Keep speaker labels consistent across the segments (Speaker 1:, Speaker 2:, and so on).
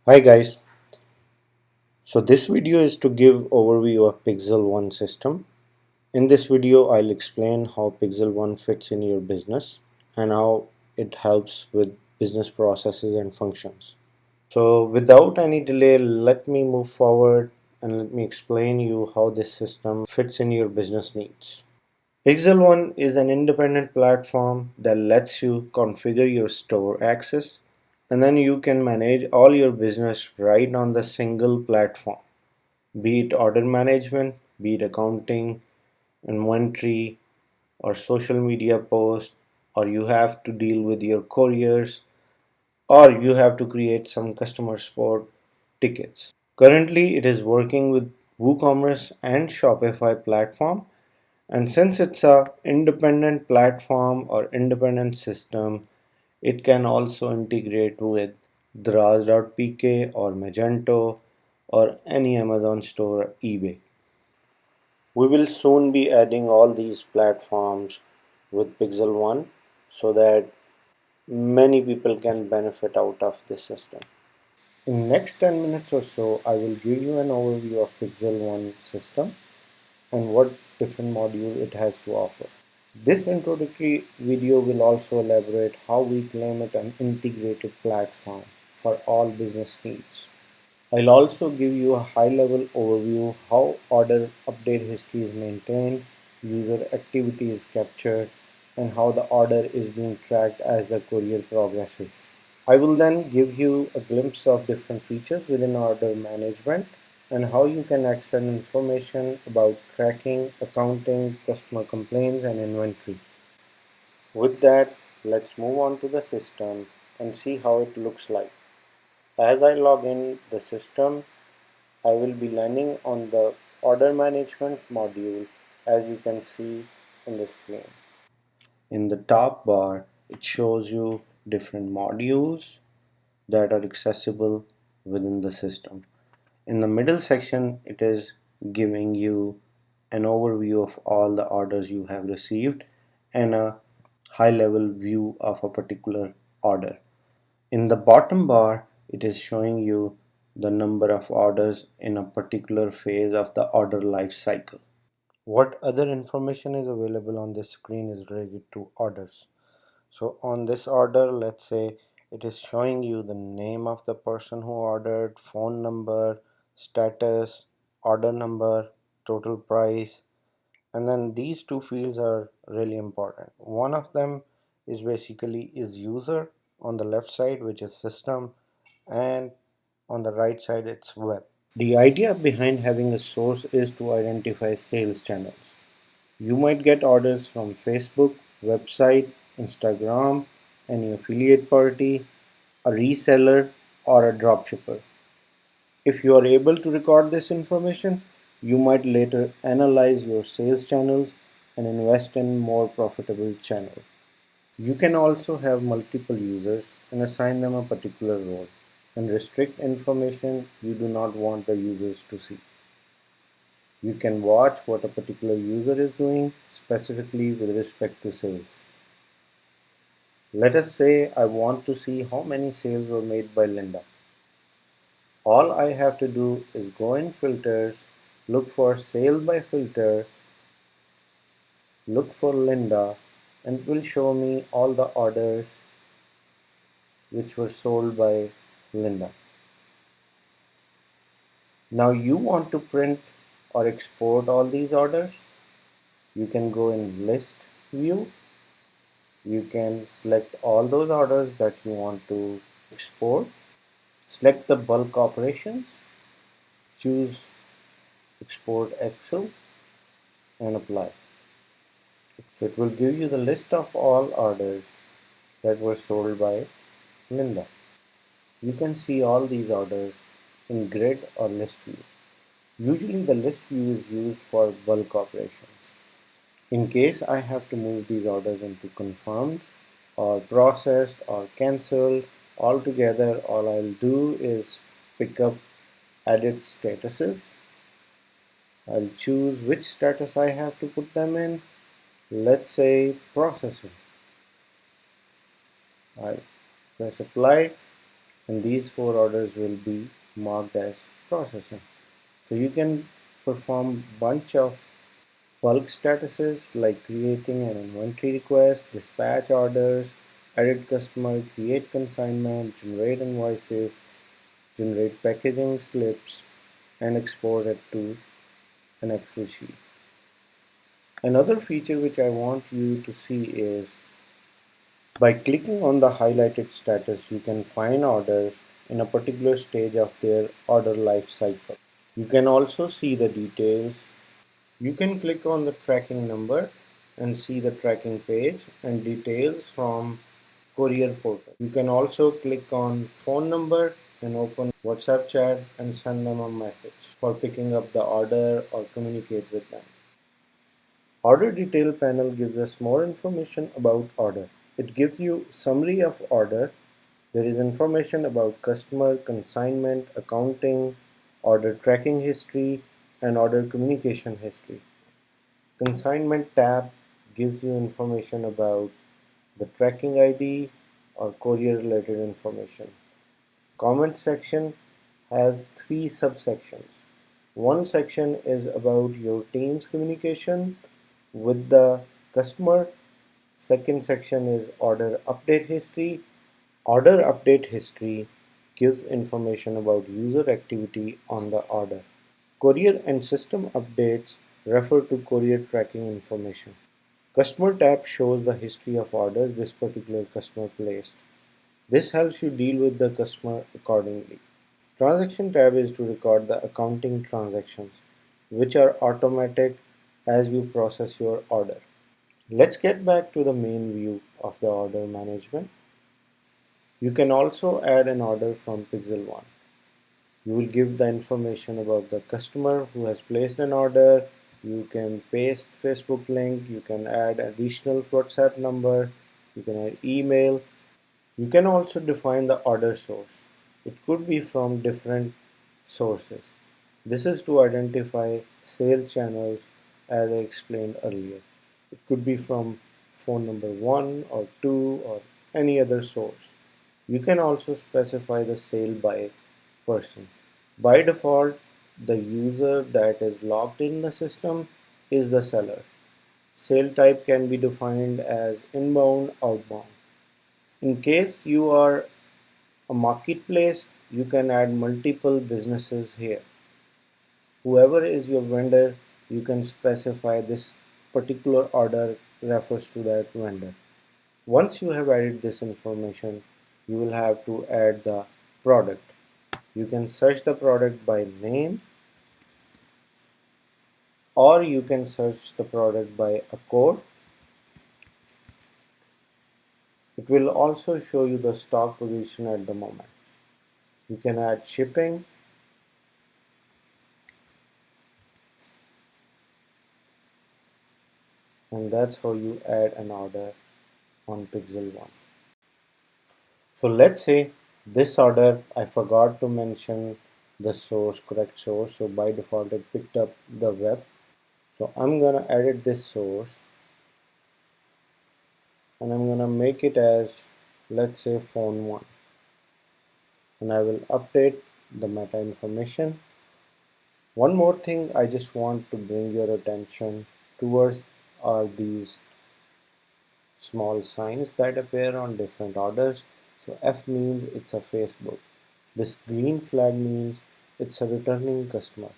Speaker 1: Hi guys, so this video is to give overview of PixelOne system. In this video I'll explain how PixelOne fits in your business and how it helps with business processes and functions. So without any delay, let me move forward and let me explain you how this system fits in your business needs. PixelOne is an independent platform that lets you configure your store access and then you can manage all your business right on the single platform. Be it order management, be it accounting, inventory, or social media posts, or you have to deal with your couriers, or you have to create some customer support tickets. Currently, it is working with WooCommerce and Shopify platform, and since it's a independent platform or independent system, it can also integrate with Draws.pk or Magento or any Amazon store or eBay. We will soon be adding all these platforms with PixelOne so that many people can benefit out of this system. In next 10 minutes or so, I will give you an overview of PixelOne system and what different module it has to offer. This introductory video will also elaborate how we claim it an integrated platform for all business needs. I'll also give you a high-level overview how order update history is maintained, user activity is captured, and how the order is being tracked as the courier progresses. I will then give you a glimpse of different features within order management and how you can access information about tracking, accounting, customer complaints, and inventory. With that, let's move on to the system and see how it looks like. As I log in the system, I will be landing on the order management module as you can see in the screen. In the top bar, it shows you different modules that are accessible within the system. In the middle section, it is giving you an overview of all the orders you have received and a high level view of a particular order. In the bottom bar, it is showing you the number of orders in a particular phase of the order life cycle. What other information is available on this screen is related to orders. So on this order, let's say it is showing you the name of the person who ordered, phone number, status, order number, total price, and then these two fields are really important. One of them is basically is user on the left side, which is system, and on the right side it's web. The idea behind having a source is to identify sales channels. You might get orders from Facebook, website, Instagram, any affiliate party, a reseller, or a dropshipper. If you are able to record this information, you might later analyze your sales channels and invest in more profitable channels. You can also have multiple users and assign them a particular role and restrict information you do not want the users to see. You can watch what a particular user is doing specifically with respect to sales. Let us say I want to see how many sales were made by Linda. All I have to do is go in filters, look for sale by filter, look for Linda, and it will show me all the orders which were sold by Linda. Now you want to print or export all these orders. You can go in list view. You can select all those orders that you want to export. Select the bulk operations. Choose export Excel and apply. So it will give you the list of all orders that were sold by Linda. You can see all these orders in grid or list view. Usually the list view is used for bulk operations. In case I have to move these orders into confirmed or processed or cancelled altogether, all I'll do is pick up edit statuses. I'll choose which status I have to put them in. Let's say processing. I press apply and these 4 orders will be marked as processing. So you can perform bunch of bulk statuses like creating an inventory request, dispatch orders, edit customer, create consignment, generate invoices, generate packaging slips, and export it to an Excel sheet. Another feature which I want you to see is by clicking on the highlighted status, you can find orders in a particular stage of their order life cycle. You can also see the details. You can click on the tracking number and see the tracking page and details from Courier portal. You can also click on phone number and open WhatsApp chat and send them a message for picking up the order or communicate with them. Order detail panel gives us more information about order. It gives you summary of order. There is information about customer, consignment, accounting, order tracking history, and order communication history. Consignment tab gives you information about the tracking ID or courier related information. Comment section has 3 subsections. One section is about your team's communication with the customer. Second section is order update history. Order update history gives information about user activity on the order. Courier and system updates refer to courier tracking information. Customer tab shows the history of orders this particular customer placed. This helps you deal with the customer accordingly. Transaction tab is to record the accounting transactions, which are automatic as you process your order. Let's get back to the main view of the order management. You can also add an order from PixelOne. You will give the information about the customer who has placed an order. You can paste Facebook link. You can add additional WhatsApp number. You can add email. You can also define the order source. It could be from different sources. This is to identify sale channels as I explained earlier. It could be from phone number 1 or 2 or any other source. You can also specify the sale by person. By default, the user that is logged in the system is the seller. Sale type can be defined as inbound, outbound. In case you are a marketplace, you can add multiple businesses here. Whoever is your vendor, you can specify this particular order refers to that vendor. Once you have added this information, you will have to add the product. You can search the product by name, or you can search the product by a code. It will also show you the stock position at the moment. You can add shipping, and that's how you add an order on PixelOne. So let's say this order I forgot to mention the source, correct source, so by default it picked up the web. So I'm gonna edit this source and I'm gonna make it as, let's say, phone 1, and I will update the meta information. One more thing I just want to bring your attention towards are these small signs that appear on different orders. So F means it's a Facebook. This green flag means it's a returning customer.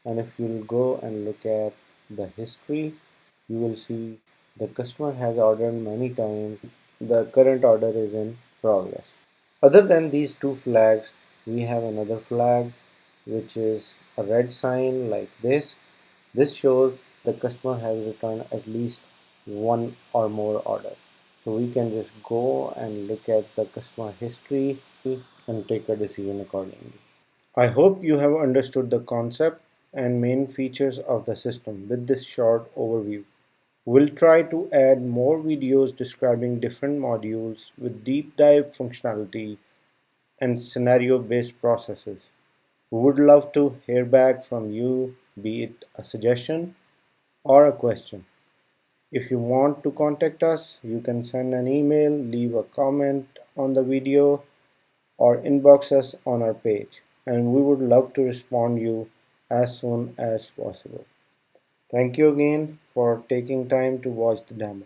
Speaker 1: And if you'll go and look at the history, you will see the customer has ordered many times. The current order is in progress. Other than these two flags, we have another flag which is a red sign like this. This shows the customer has returned at least one or more order. So we can just go and look at the customer history and take a decision accordingly. I hope you have understood the concept and main features of the system with this short overview. We'll try to add more videos describing different modules with deep dive functionality and scenario based processes. We would love to hear back from you, be it a suggestion or a question. If you want to contact us, you can send an email, leave a comment on the video, or inbox us on our page, and we would love to respond you as soon as possible. Thank you again for taking time to watch the demo.